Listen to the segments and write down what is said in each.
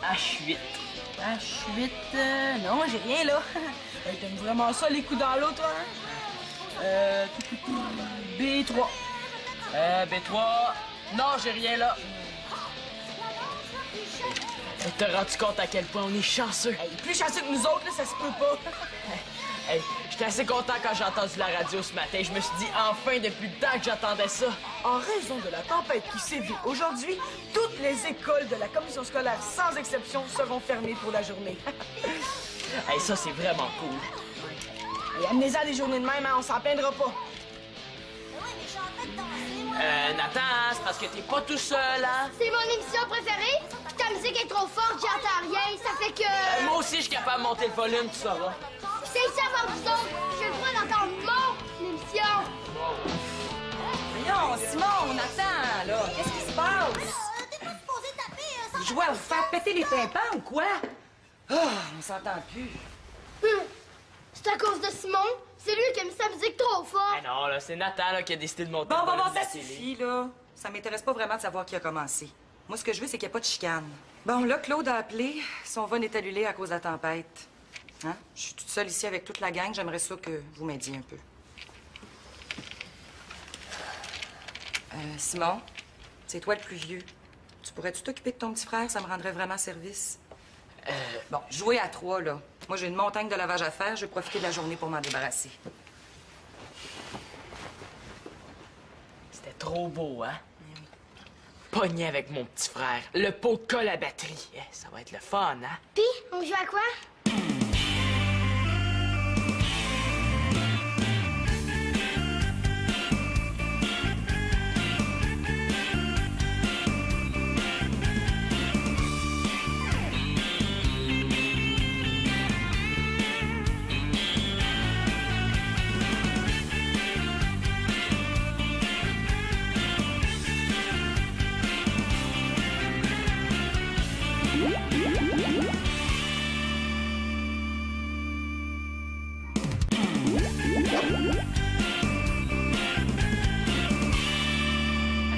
H8. H8, non, j'ai rien, là. T'aimes vraiment ça, les coups dans l'eau, toi, hein? B3. B3. Non, j'ai rien, là. T'as rendu compte à quel point on est chanceux? Hey, plus chanceux que nous autres, là, ça se peut pas. Hey, j'étais assez content quand j'ai entendu la radio ce matin. Je me suis dit, enfin, depuis le temps que j'attendais ça. En raison de la tempête qui sévit aujourd'hui, toutes les écoles de la commission scolaire, sans exception, seront fermées pour la journée. Hey, ça, c'est vraiment cool. Et amenez-en des journées de même, hein, on s'en plaindra pas. Nathan, c'est parce que t'es pas tout seul, hein? C'est mon émission préférée. Puis ta musique est trop forte, j'entends rien. Ça fait que... moi aussi, je suis capable de monter le volume, tu sauras. C'est ça, vous autres. J'ai le droit d'entendre mon émission. Voyons, Simon, Nathan, là, qu'est-ce qui se passe? T'es pas supposé taper, ça... Je dois vous faire péter les tympans ou quoi? Ah, on s'entend plus. C'est à cause de Simon. C'est lui qui a mis sa musique trop fort. Ah non, là, c'est Nathan là, qui a décidé de monter Bon, le volume de ça la télé. suffit, là. Ça m'intéresse pas vraiment de savoir qui a commencé. Moi, ce que je veux, c'est qu'il n'y ait pas de chicane. Bon, là, Claude a appelé. Son vol est annulé à cause de la tempête. Hein? Je suis toute seule ici avec toute la gang. J'aimerais ça que vous m'aidiez un peu. Simon, c'est toi le plus vieux. Tu pourrais-tu t'occuper de ton petit frère? Ça me rendrait vraiment service. Bon, jouer à 3, là. Moi, j'ai une montagne de lavage à faire. Je vais profiter de la journée pour m'en débarrasser. C'était trop beau, hein? Pogné avec mon petit frère. Le pot de colle à batterie. Eh, ça va être le fun, hein? Puis, on joue à quoi?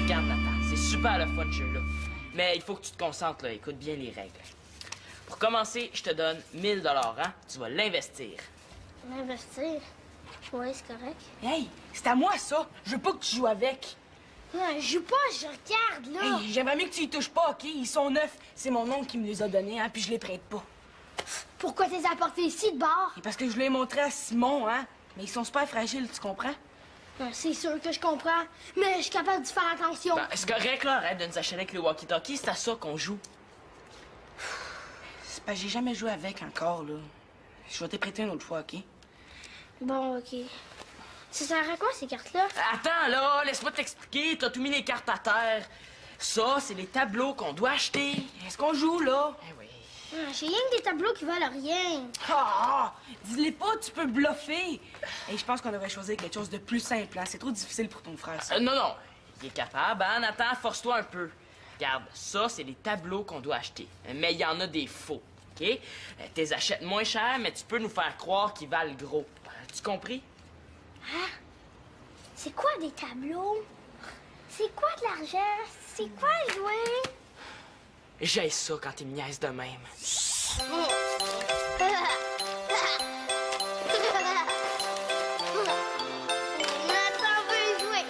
Regarde, Nathan, c'est super le fun, ce jeu-là. Mais il faut que tu te concentres, là. Écoute bien les règles. Pour commencer, je te donne 1000 $, hein? Tu vas l'investir. Investir? Oui, c'est correct. Hey, c'est à moi, ça. Je veux pas que tu joues avec. Je joue pas, je regarde, là. Hey, j'aimerais mieux que tu y touches pas, OK? Ils sont neufs. C'est mon oncle qui me les a donnés, hein? Puis je les prête pas. Pourquoi t'es apporté ici de bord? Et parce que je l'ai montré à Simon, hein? Mais ils sont super fragiles, tu comprends? C'est sûr que je comprends, mais je suis capable de faire attention. Ben, c'est correct, là. Arrête de nous achaler avec le walkie-talkie. C'est à ça qu'on joue. C'est parce que j'ai jamais joué avec encore, là. Je vais te prêter une autre fois, OK? Bon, OK. Ça sert à quoi, ces cartes-là? Attends, là, laisse-moi t'expliquer. T'as tout mis les cartes à terre. Ça, c'est les tableaux qu'on doit acheter. Est-ce qu'on joue, là? Eh oui. J'ai rien que des tableaux qui valent rien. Ah! Dis-les pas, tu peux bluffer. Et je pense qu'on devrait choisir quelque chose de plus simple, hein? C'est trop difficile pour ton frère, ça. Non, non. Il est capable, hein? Nathan, force-toi un peu. Regarde, ça, c'est les tableaux qu'on doit acheter. Mais il y en a des faux, OK? T'es achètes moins cher, mais tu peux nous faire croire qu'ils valent gros. Tu compris? Hein? C'est quoi des tableaux? C'est quoi de l'argent? C'est quoi jouer? J'aime ça quand t'es niaise de même. Nathan veut jouer.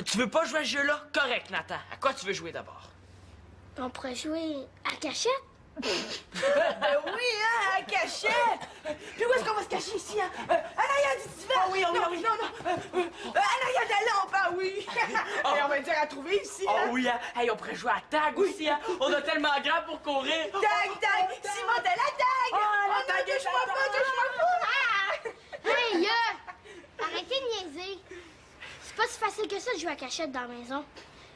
Tu veux pas jouer à ce jeu-là? Correct, Nathan. À quoi tu veux jouer d'abord? On pourrait jouer à cachette? Ben oui, hein, à cachette! Puis où est-ce qu'on va se cacher ici, hein? À l'arrière du divan! Ah oui, non, oui. Non. À l'arrière de la lampe, ah oui! Et on va dire à trouver ici, hein? Oh oui, hein? Hey, on pourrait jouer à tag aussi, hein? On a tellement grand pour courir! Tag! Simon, t'as la tag! Oh, la tag! Touche-moi pas! Hey, arrêtez de niaiser. C'est pas si facile que ça de jouer à cachette dans la maison.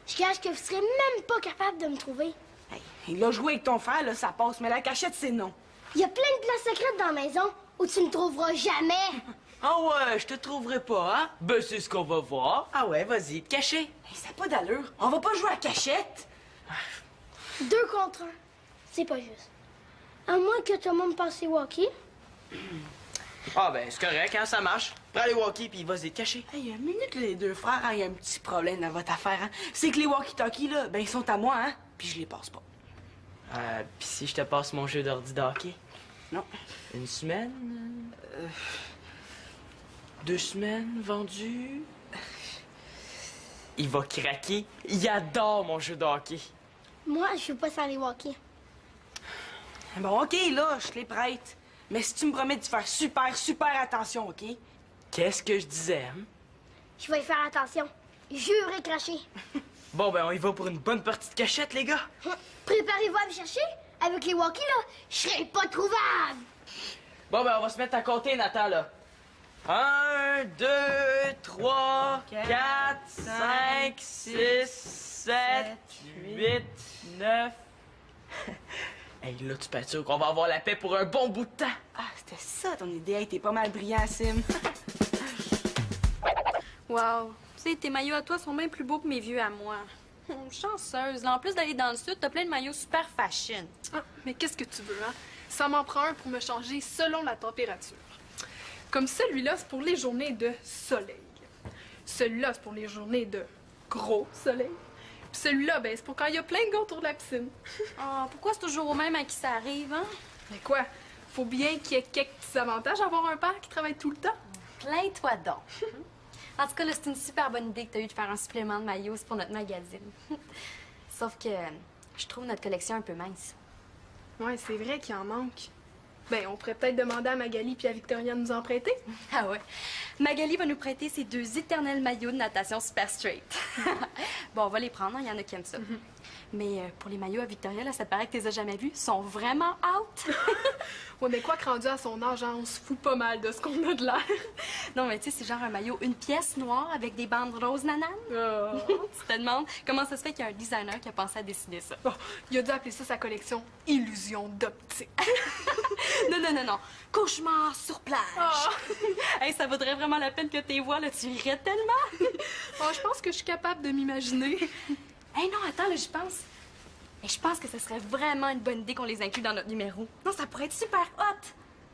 Je gage que vous serez même pas capable de me trouver. Hey, il a joué avec ton frère, là, ça passe, mais la cachette, c'est non. Il y a plein de places secrètes dans la maison où tu ne trouveras jamais. Ah ouais, je te trouverai pas, hein? Ben, c'est ce qu'on va voir. Ah ouais, vas-y, te cacher. Hey, ça n'a pas d'allure. On va pas jouer à cachette. 2 contre 1. C'est pas juste. À moins que tout le monde passe ses walkies. Ah ben, c'est correct, hein, ça marche. Prends les walkies puis vas-y te cacher. Hey, une minute, les deux frères, il y a un petit problème dans votre affaire, hein? C'est que les walkie-talkies, là, ben, ils sont à moi, hein? Puis je les passe pas. Puis si je te passe mon jeu d'ordi de hockey? Non. Une semaine? 2 semaines vendu? Il va craquer. Il adore mon jeu de hockey. Moi, je veux pas sans les walkies. Bon, OK, là, je te les prête. Mais si tu me promets de faire super attention, OK? Qu'est-ce que je disais, hein? Je vais y faire attention. Juré cracher. Bon, ben, on y va pour une bonne partie de cachette, les gars. Préparez-vous à me chercher. Avec les walkies, là, je serai pas trouvable. Bon, ben, on va se mettre à compter, Nathan, là. 1, 2, 3, 4, 5, 6, 7, 8, 9. Hey, là, tu peux être sûr qu'on va avoir la paix pour un bon bout de temps. Ah, c'était ça ton idée. Hey, t'es pas mal brillant, Sim. Wow. Tu sais, tes maillots à toi sont bien plus beaux que mes vieux à moi. Chanceuse. Là, en plus d'aller dans le sud, t'as plein de maillots super fashion. Ah, mais qu'est-ce que tu veux, hein? Ça m'en prend un pour me changer selon la température. Comme celui-là, c'est pour les journées de soleil. Celui-là, c'est pour les journées de gros soleil. Puis celui-là, ben, c'est pour quand il y a plein de gars autour de la piscine. Ah, pourquoi c'est toujours au même à qui ça arrive, hein? Mais quoi? Faut bien qu'il y ait quelques petits avantages d'avoir un père qui travaille tout le temps. Plains-toi donc. En tout cas, là, c'est une super bonne idée que t'as eu de faire un supplément de maillots pour notre magazine. Sauf que je trouve notre collection un peu mince. Ouais, c'est vrai qu'il en manque. Ben, on pourrait peut-être demander à Magali puis à Victoria de nous en prêter. Ah ouais. Magali va nous prêter ses 2 éternels maillots de natation super straight. Bon, on va les prendre, il y en a qui aiment ça. Mais pour les maillots à Victoria, là, ça te paraît que tu les as jamais vus? Ils sont vraiment out! Ouais, mais quoi que rendu à son âge, hein, on se fout pas mal de ce qu'on a de l'air. Non, mais tu sais, c'est genre un maillot, une pièce noire avec des bandes roses nananes. Oh. Tu te demandes comment ça se fait qu'il y a un designer qui a pensé à dessiner ça. Oh, il a dû appeler ça sa collection Illusion d'optique. Non. Cauchemar sur plage. Oh. Hey, ça vaudrait vraiment la peine que tu vois, là. Tu irais tellement. Oh, je pense que je suis capable de m'imaginer. Hey, non, attends, là, je pense. Et je pense que ce serait vraiment une bonne idée qu'on les inclue dans notre numéro. Non, ça pourrait être super hot.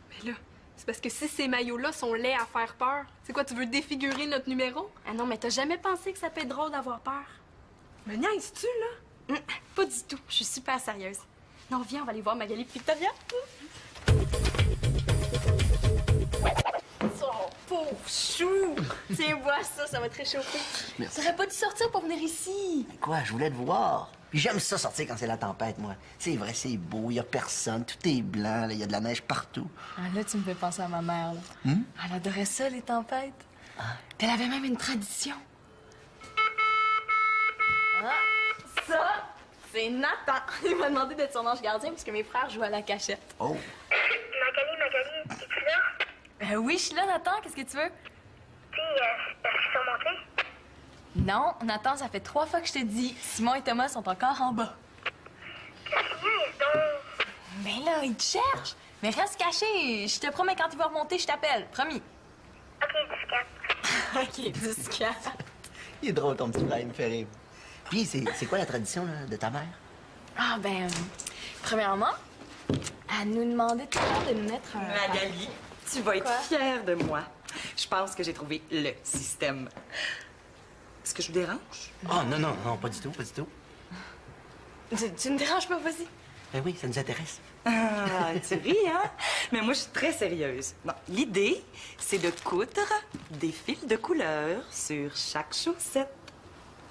Mais là, c'est parce que si ces maillots-là sont laids à faire peur, c'est quoi, tu veux défigurer notre numéro? Ah non, mais t'as jamais pensé que ça peut être drôle d'avoir peur? Me niaises-tu, là? Pas du tout. Je suis super sérieuse. Non, viens, on va aller voir Magali et Victoria. Oh, pauvre chou! Tiens, bois ça, ça va te réchauffer. Merci. T'aurais pas dû sortir pour venir ici. Quoi, je voulais te voir. Puis j'aime ça sortir quand c'est la tempête, moi. C'est vrai, c'est beau, il y a personne, tout est blanc, il y a de la neige partout. Ah, là, tu me fais penser à ma mère, là. Elle adorait ça, les tempêtes. Puis elle avait même une tradition. Ça, c'est Nathan. Il m'a demandé d'être son ange gardien parce que mes frères jouent à la cachette. Oh! Magali, es-tu là? Oui, je suis là, Nathan. Qu'est-ce que tu veux? Puis, est-ce qu'ils sont montés? Non, Nathan, ça fait 3 fois que je te dis. Simon et Thomas sont encore en bas. Mais là, ils te cherchent. Mais reste caché. Je te promets, quand il va remonter, je t'appelle. Promis. OK, discret. OK, discret. Il est drôle, ton petit frère, il me fait rire. Puis, c'est quoi la tradition, là, de ta mère? Ah, ben, premièrement, elle nous demandait tout le temps de nous mettre un... Magali, tu vas être fière de moi. Je pense que j'ai trouvé le système. Est-ce que je vous dérange? Oh, non, pas du tout, pas du tout. Tu me déranges pas, vas-y. Ben oui, ça nous intéresse. Ah, tu ris, hein? Mais moi, je suis très sérieuse. Bon, l'idée, c'est de coudre des fils de couleur sur chaque chaussette.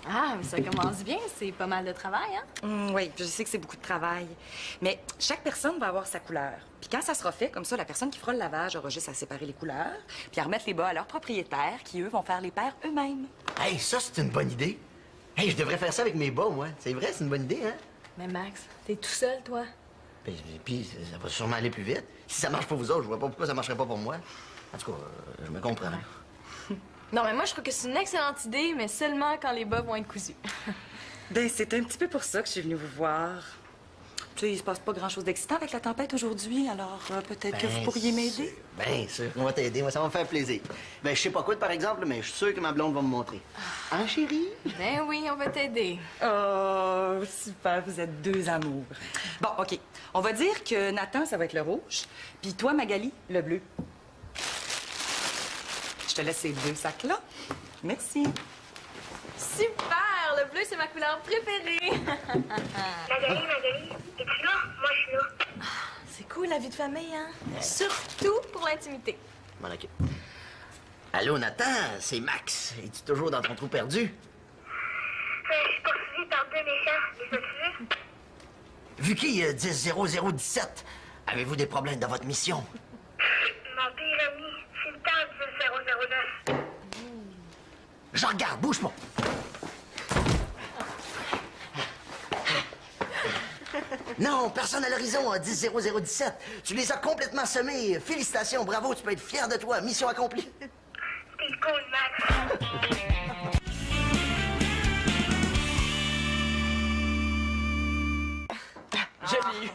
Ah, mais ça commence bien. C'est pas mal de travail, hein? Oui, je sais que c'est beaucoup de travail. Mais chaque personne va avoir sa couleur. Puis quand ça sera fait, comme ça, la personne qui fera le lavage aura juste à séparer les couleurs, puis à remettre les bas à leurs propriétaires, qui, eux, vont faire les paires eux-mêmes. Hey, ça, c'est une bonne idée. Hey, je devrais faire ça avec mes bas, moi. C'est vrai, c'est une bonne idée, hein? Mais Max, t'es tout seul, toi. Ben, puis, ça va sûrement aller plus vite. Si ça marche pour vous autres, je vois pas pourquoi ça marcherait pas pour moi. En tout cas, je me comprends. Non, mais moi, je trouve que c'est une excellente idée, mais seulement quand les bas vont être cousus. Ben, c'est un petit peu pour ça que je suis venue vous voir. Tu sais, il se passe pas grand-chose d'excitant avec la tempête aujourd'hui, alors peut-être que vous pourriez m'aider. Bien sûr, on va t'aider. Moi, ça va me faire plaisir. Ben, je sais pas quoi, par exemple, mais je suis sûr que ma blonde va me montrer. Hein, chérie? Ben oui, on va t'aider. Oh, super, vous êtes deux amours. Bon, OK. On va dire que Nathan, ça va être le rouge, puis toi, Magali, le bleu. Je je te laisse ces 2 sacs-là. Merci. Super! Le bleu, c'est ma couleur préférée. Magali, es-tu là? Moi, je suis là. C'est cool, la vie de famille, hein? Surtout pour l'intimité. Bon, OK. Allô, Nathan, c'est Max. Es-tu toujours dans ton trou perdu? Je suis poursuivi par 2 méchants. Les as-tu vus? Vuki 10-00-17, avez-vous des problèmes dans votre mission? Mon pire ami, c'est le temps 10-009. Je regarde, bouge pas. Non, personne à l'horizon à 10-00-17. Tu les as complètement semés. Félicitations, bravo, tu peux être fier de toi. Mission accomplie. T'es cool, Max. Je l'ai eu.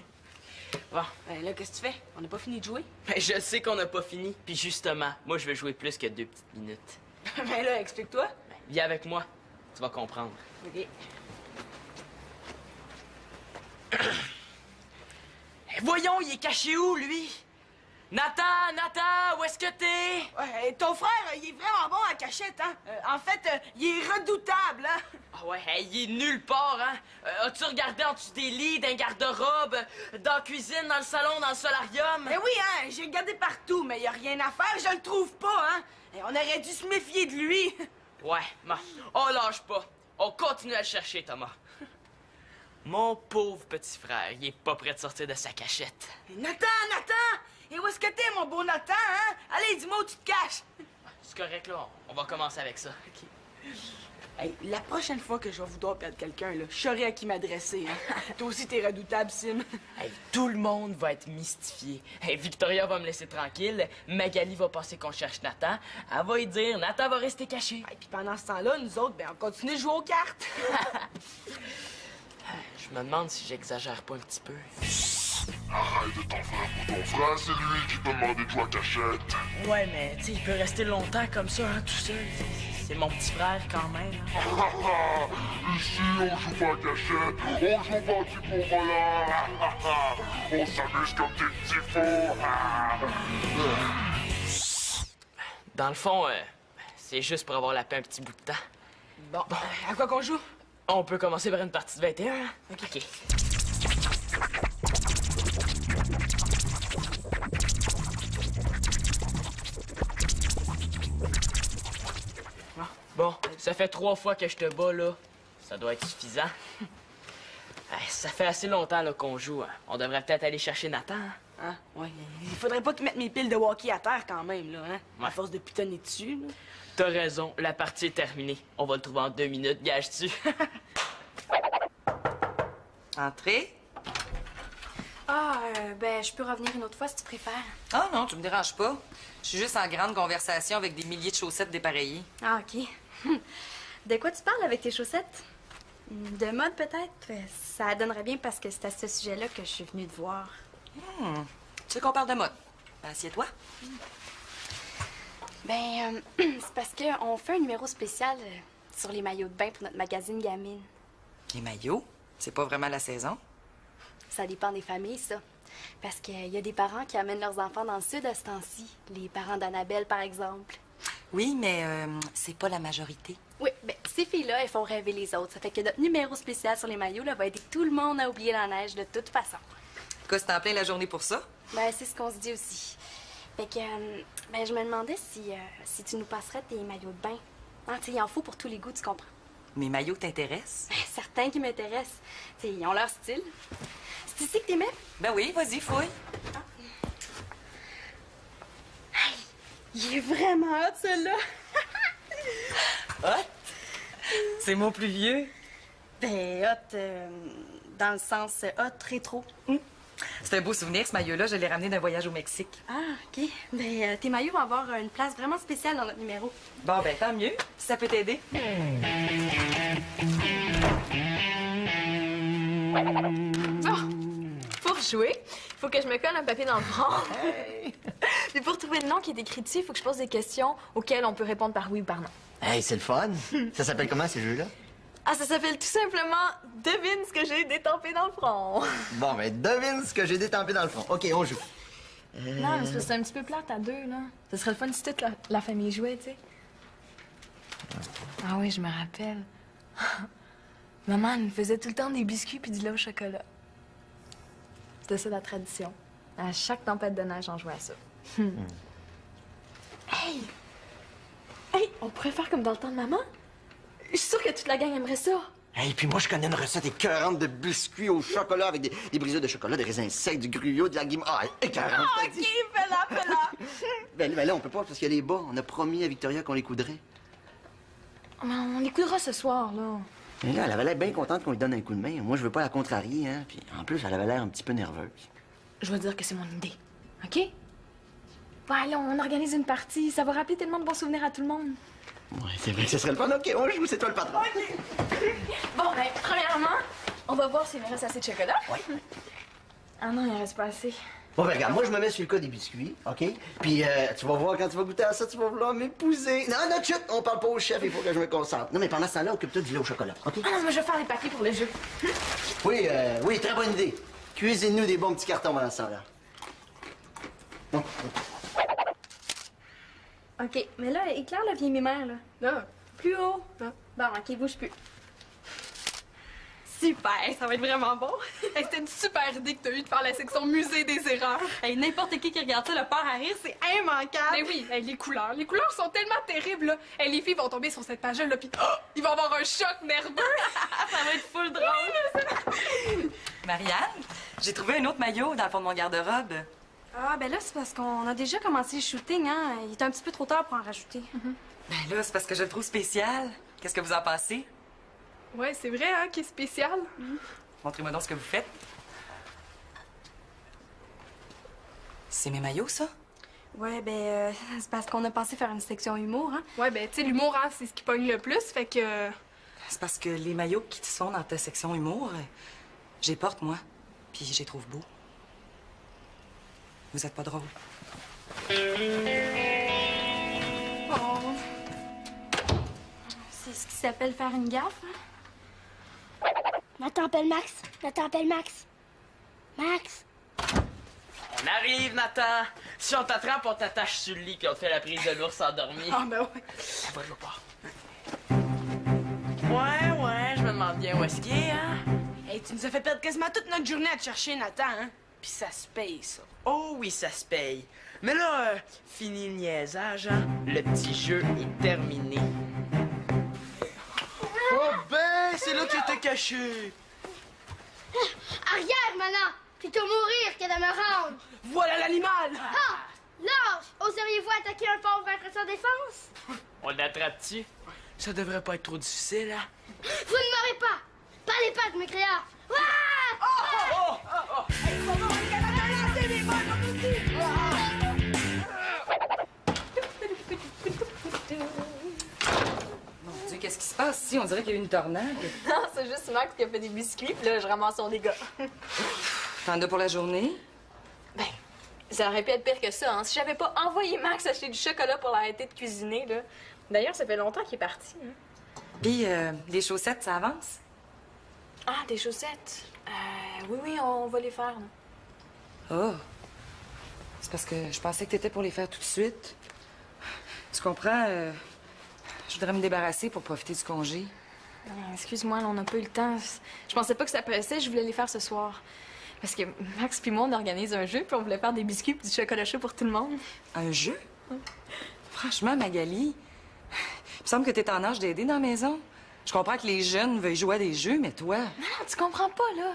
Bon, Ben là, qu'est-ce que tu fais? On n'a pas fini de jouer? ben, je sais qu'on n'a pas fini. Puis justement, moi, je vais jouer plus que 2 petites minutes. Ben là, explique-toi. Viens avec moi. Tu vas comprendre. OK. Voyons, il est caché où, lui? Nathan, où est-ce que t'es? Ouais, ton frère, il est vraiment bon à cachette, hein? En fait, il est redoutable, hein? Ah ouais, hey, il est nulle part, hein? As-tu regardé en dessous des lits, dans un garde-robe, dans la cuisine, dans le salon, dans le solarium? Ben oui, hein? J'ai regardé partout, mais il a rien à faire, je le trouve pas, hein? Et on aurait dû se méfier de lui. Ouais, on lâche pas. On continue à le chercher, Thomas. Mon pauvre petit frère, il est pas prêt de sortir de sa cachette. Nathan! Et où est-ce que t'es, mon beau Nathan, hein? Allez, dis-moi où tu te caches. C'est correct, là. On va commencer avec ça. Hey, la prochaine fois que je vais vouloir perdre quelqu'un, là, je saurai à qui m'adresser, hein? Toi aussi, t'es redoutable, Sim. Hey, tout le monde va être mystifié. Hey, Victoria va me laisser tranquille. Magali va penser qu'on cherche Nathan. Elle va y dire, Nathan va rester caché. Et puis pendant ce temps-là, nous autres, ben, on continue de jouer aux cartes. Je me demande si j'exagère pas un petit peu. Arrête de t'en faire pour ton frère, c'est lui qui t'a demandé de jouer à cachette. Ouais, mais tu sais, il peut rester longtemps comme ça, hein, tout seul. C'est mon petit frère quand même. Hein. Ici, on joue pas à cachette, on joue bandit pour volant. On s'amuse comme des petits fous. Dans le fond, c'est juste pour avoir la paix un petit bout de temps. Bon, à quoi qu'on joue? On peut commencer par une partie de 21, hein? OK. Bon, ça fait 3 fois que je te bats, là. Ça doit être suffisant. Ça fait assez longtemps là, qu'on joue. Hein. On devrait peut-être aller chercher Nathan. Hein? Hein? Ouais, il faudrait pas qu'ils mettent mes piles de hockey à terre quand même, là, hein? Ouais. À force de pitonner dessus, là. T'as raison, la partie est terminée. On va le trouver en 2 minutes, gage-tu? Entrez. Ben, je peux revenir une autre fois si tu préfères. Ah non, tu me déranges pas. Je suis juste en grande conversation avec des milliers de chaussettes dépareillées. Ah, OK. De quoi tu parles avec tes chaussettes? De mode, peut-être? Ça donnerait bien parce que c'est à ce sujet-là que je suis venue te voir. Tu veux qu'on parle de mode? Ben, assieds-toi. Ben, c'est parce qu'on fait un numéro spécial sur les maillots de bain pour notre magazine Gamine. Les maillots, c'est pas vraiment la saison. Ça dépend des familles, ça. Parce qu'il y a des parents qui amènent leurs enfants dans le sud à ce temps-ci. Les parents d'Annabelle, par exemple. Oui, mais c'est pas la majorité. Oui, ben ces filles-là, elles font rêver les autres. Ça fait que notre numéro spécial sur les maillots là, va aider tout le monde à oublier la neige de toute façon. Quoi, c'est en plein la journée pour ça? Ben, c'est ce qu'on se dit aussi. Fait que, ben, je me demandais si tu nous passerais tes maillots de bain. Hein, tu sais, il en faut pour tous les goûts, tu comprends? Mes maillots t'intéressent? Ben, certains qui m'intéressent. Tu sais, ils ont leur style. C'est ici que t'aimais? Ben oui, vas-y, fouille. Hey, il est vraiment hot, celui-là! Hot? C'est mon plus vieux. Ben, hot, dans le sens hot, rétro. C'est un beau souvenir, ce maillot-là. Je l'ai ramené d'un voyage au Mexique. Ah, OK. Ben, tes maillots vont avoir une place vraiment spéciale dans notre numéro. Bon, ben tant mieux, si ça peut t'aider. Pour jouer, il faut que je me colle un papier dans le front. Puis pour trouver le nom qui est écrit dessus, il faut que je pose des questions auxquelles on peut répondre par oui ou par non. Hey, c'est le fun. Ça s'appelle comment, ces jeux-là? Ah, ça s'appelle tout simplement « Devine ce que j'ai détampé dans le front ». Bon, ben, devine ce que j'ai détampé dans le front. OK, on joue. Non, mais c'est parce que c'est un petit peu plate à deux, là. Ce serait le fun si toute la famille jouait, tu sais. Ah oui, je me rappelle. Maman, elle nous faisait tout le temps des biscuits puis du lait au chocolat. C'était ça la tradition. À chaque tempête de neige, on jouait à ça. Hey! Hey, on pourrait faire comme dans le temps de maman? Je suis sûre que toute la gang aimerait ça. Et puis moi, je connais une recette écœurante de biscuits au chocolat avec des brisures de chocolat, des raisins secs, du gruyot, de la guimauve. Ah, écœurante, Ah, je te OK, dis. fais-la. Ben là, on peut pas parce qu'il y a les bas. On a promis à Victoria qu'on les coudrait. Mais on les coudra ce soir, là. Mais là, elle avait l'air bien contente qu'on lui donne un coup de main. Moi, je veux pas la contrarier, hein. Puis en plus, elle avait l'air un petit peu nerveuse. Je vais dire que c'est mon idée. OK? Ouais, là, on organise une partie. Ça va rappeler tellement de bons souvenirs à tout le monde. Ouais, c'est vrai que ce serait le fun. OK, on joue, c'est toi le patron. Bon, ben, premièrement, on va voir s'il me reste assez de chocolat. Oui. Ah non, il en reste pas assez. Bon, ben regarde, moi, je me mets sur le cas des biscuits, OK? Puis tu vas voir, quand tu vas goûter à ça, tu vas vouloir m'épouser. Non, non, chut, on parle pas au chef, il faut que je me concentre. Non, mais pendant ce temps-là, occupe-toi du lait au chocolat, OK? Ah non, mais je vais faire les papiers pour le jeu. Oui, très bonne idée. Cuisine-nous des bons petits cartons pendant ce temps-là. Bon. OK, mais là, éclaire la vieille mémère, là. Non. Plus haut. Non. Bon, OK, bouge plus. Super, ça va être vraiment bon. Hey, c'était une super idée que t'as eue de faire la section musée des erreurs. Hey, n'importe qui regarde ça, le part à rire, c'est immanquable. Mais oui, hey, les couleurs sont tellement terribles, là. Hey, les filles vont tomber sur cette page-là, puis ils vont avoir un choc nerveux. Ça va être full drôle. Marianne, j'ai trouvé un autre maillot dans le fond de mon garde-robe. Ah, ben là, c'est parce qu'on a déjà commencé le shooting, hein. Il est un petit peu trop tard pour en rajouter. Ben là, c'est parce que je le trouve spécial. Qu'est-ce que vous en pensez? Ouais, c'est vrai, hein, qui est spécial. Montrez-moi donc ce que vous faites. C'est mes maillots, ça? Ouais, ben, c'est parce qu'on a pensé faire une section humour, hein. Ouais, ben, tu sais, l'humour, hein, c'est ce qui pogne le plus, fait que... C'est parce que les maillots qui sont dans ta section humour, je les porte, moi. Puis je les trouve beaux. Vous êtes pas drôle. Oh. C'est ce qui s'appelle faire une gaffe, hein. Nathan appelle Max. Max. On arrive, Nathan. Si on t'attrape, on t'attache sur le lit puis on te fait la prise de l'ours endormi. Ah, ben ouais. On va le pas. Ouais, je me demande bien où est-ce qu'il est, hein? Hey, tu nous as fait perdre quasiment toute notre journée à te chercher, Nathan, hein? Puis ça se paye, ça. Oh oui, ça se paye. Mais là, fini le niaisage, hein? Le petit jeu est terminé. Oh ben, c'est là que t'es caché. Arrière, maintenant. Plutôt mourir que de me rendre. Voilà l'animal! Ah! Lâche! Oseriez-vous attaquer un pauvre être sans défense? On l'attrape-tu? Ça devrait pas être trop difficile, hein? Vous ne m'aurez pas! Pas les pattes, mes créateurs! Mon Dieu, qu'est-ce qui se passe ici? On dirait qu'il y a eu une tornade. Non, c'est juste Max qui a fait des biscuits, puis là, je ramasse son dégât. T'en as pour la journée? Ben, ça aurait pu être pire que ça, hein. Si j'avais pas envoyé Max acheter du chocolat pour l'arrêter de cuisiner, là. D'ailleurs, ça fait longtemps qu'il est parti, hein. Puis, les chaussettes, ça avance? Ah, des chaussettes. Oui, on va les faire, là. Oh! C'est parce que je pensais que t'étais pour les faire tout de suite. Tu comprends? Je voudrais me débarrasser pour profiter du congé. Excuse-moi, là, on n'a pas eu le temps. Je pensais pas que ça pressait, je voulais les faire ce soir. Parce que Max puis moi, on organise un jeu, puis on voulait faire des biscuits puis du chocolat chaud pour tout le monde. Un jeu? Franchement, Magali, il me semble que t'es en âge d'aider dans la maison. Je comprends que les jeunes veuillent jouer à des jeux, mais toi... Non, tu comprends pas, là.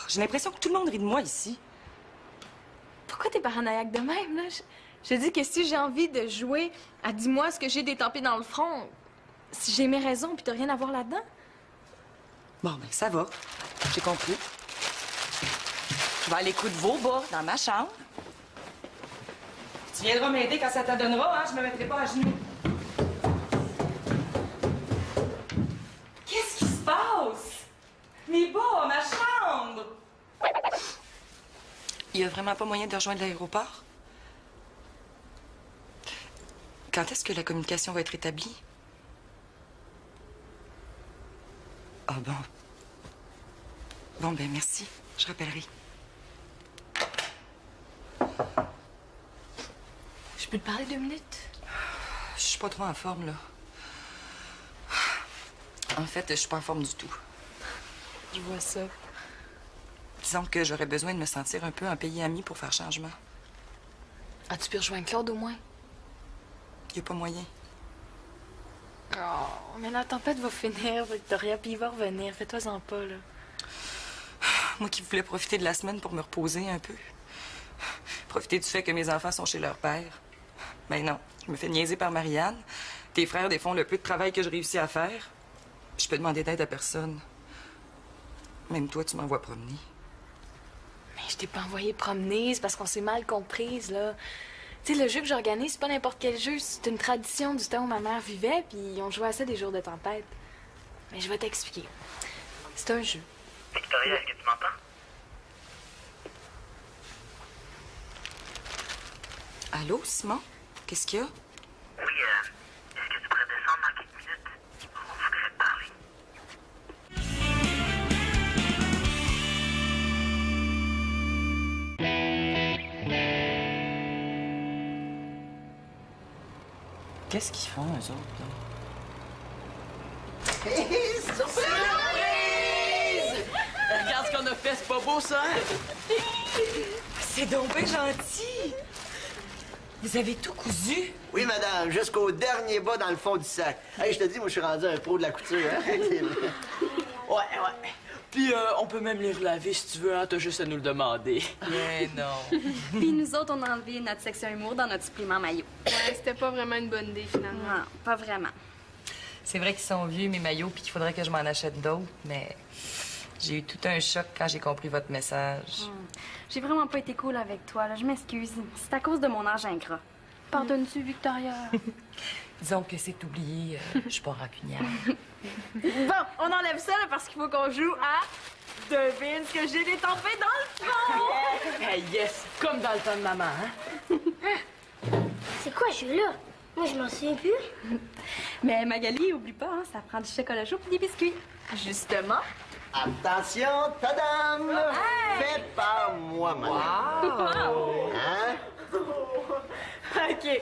J'ai l'impression que tout le monde rit de moi ici. Pourquoi t'es paranoïaque de même, là? Je dis que si j'ai envie de jouer à dis-moi ce que j'ai d'étampé dans le front, si j'ai mes raisons, puis t'as rien à voir là-dedans. Bon, ben ça va. J'ai compris. Je vais aller coudre vos bas dans ma chambre. Tu viendras m'aider quand ça t'adonnera, hein? Je me mettrai pas à genoux. Qu'est-ce qui se passe? Mes bas, ma chambre! Il y a vraiment pas moyen de rejoindre l'aéroport? Quand est-ce que la communication va être établie? Ah bon. Bon, ben merci. Je rappellerai. Je peux te parler 2 minutes? Je suis pas trop en forme, là. En fait, je suis pas en forme du tout. Je vois ça. Disons que j'aurais besoin de me sentir un peu en pays ami pour faire changement. As-tu pu rejoindre Claude au moins? Y a pas moyen. Oh, mais la tempête va finir, Victoria, puis il va revenir. Fais-toi-en pas, là. Moi qui voulais profiter de la semaine pour me reposer un peu. Profiter du fait que mes enfants sont chez leur père. Ben non, je me fais niaiser par Marianne. Tes frères défont le peu de travail que je réussis à faire. Je peux demander d'aide à personne. Même toi, tu m'envoies promener. Mais je t'ai pas envoyé promener, c'est parce qu'on s'est mal comprises, là. Tu sais, le jeu que j'organise, c'est pas n'importe quel jeu. C'est une tradition du temps où ma mère vivait, puis on jouait à ça des jours de tempête. Mais je vais t'expliquer. C'est un jeu. Victoria, est-ce que tu m'entends? Allô, Simon? Qu'est-ce qu'il y a? Oui, est-ce que tu pourrais descendre dans quelques minutes? On voudrait te parler. Qu'est-ce qu'ils font, eux autres, là? Surprise! Regarde ce qu'on a fait, c'est pas beau, ça? C'est donc bien gentil! Vous avez tout cousu? Oui, madame, jusqu'au dernier bas dans le fond du sac. Hey, je te dis, moi, je suis rendu un pro de la couture, hein? Ouais. Puis on peut même les relaver si tu veux, hein? T'as juste à nous le demander. Mais non. Puis nous autres, on a enlevé notre section humour dans notre supplément maillot. Ouais, c'était pas vraiment une bonne idée, finalement. Non, pas vraiment. C'est vrai qu'ils sont vieux, mes maillots, puis qu'il faudrait que je m'en achète d'autres, mais j'ai eu tout un choc quand j'ai compris votre message. J'ai vraiment pas été cool avec toi, là. Je m'excuse. C'est à cause de mon âge ingrat. Pardonnes-tu, Victoria? Disons que c'est oublié, je suis pas rancunière. Bon, on enlève ça, là, parce qu'il faut qu'on joue à... Devine ce que j'ai détempé dans le fond! Hey, yes! Comme dans le temps de maman, hein? C'est quoi ce jeu-là? Moi, je m'en souviens plus. Mais Magali, oublie pas, hein, ça prend du chocolat chaud et des biscuits. Justement. Attention, tadam! Fait par moi, madame. Wow! Hein? OK.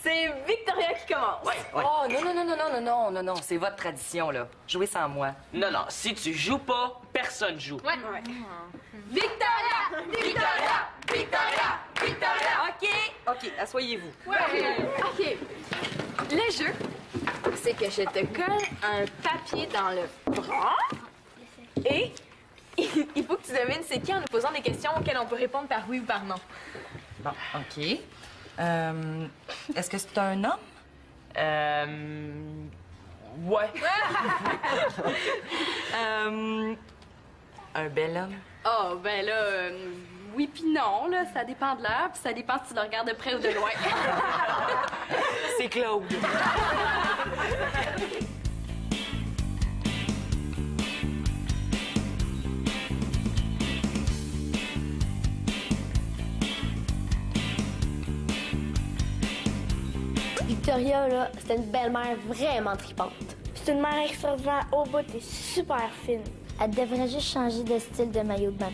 C'est Victoria qui commence. Ouais. Oh, non, c'est votre tradition, là. Jouez sans moi. Non, si tu joues pas, personne joue. Ouais. Victoria! Victoria! Victoria! Victoria! OK, asseyez-vous. OK. Le jeu, c'est que je te colle un papier dans le bras et il faut que tu devines c'est qui en nous posant des questions auxquelles on peut répondre par oui ou par non. Bon, OK. Est-ce que c'est un homme? Ouais. Un bel homme? Oh, ben là, oui puis non, là. Ça dépend de l'heure, puis ça dépend si tu le regardes de près ou de loin. C'est Claude. Victoria, là, c'était une belle-mère vraiment tripante. C'est une mère extraordinaire au bout et super fine. Elle devrait juste changer de style de maillot de bain.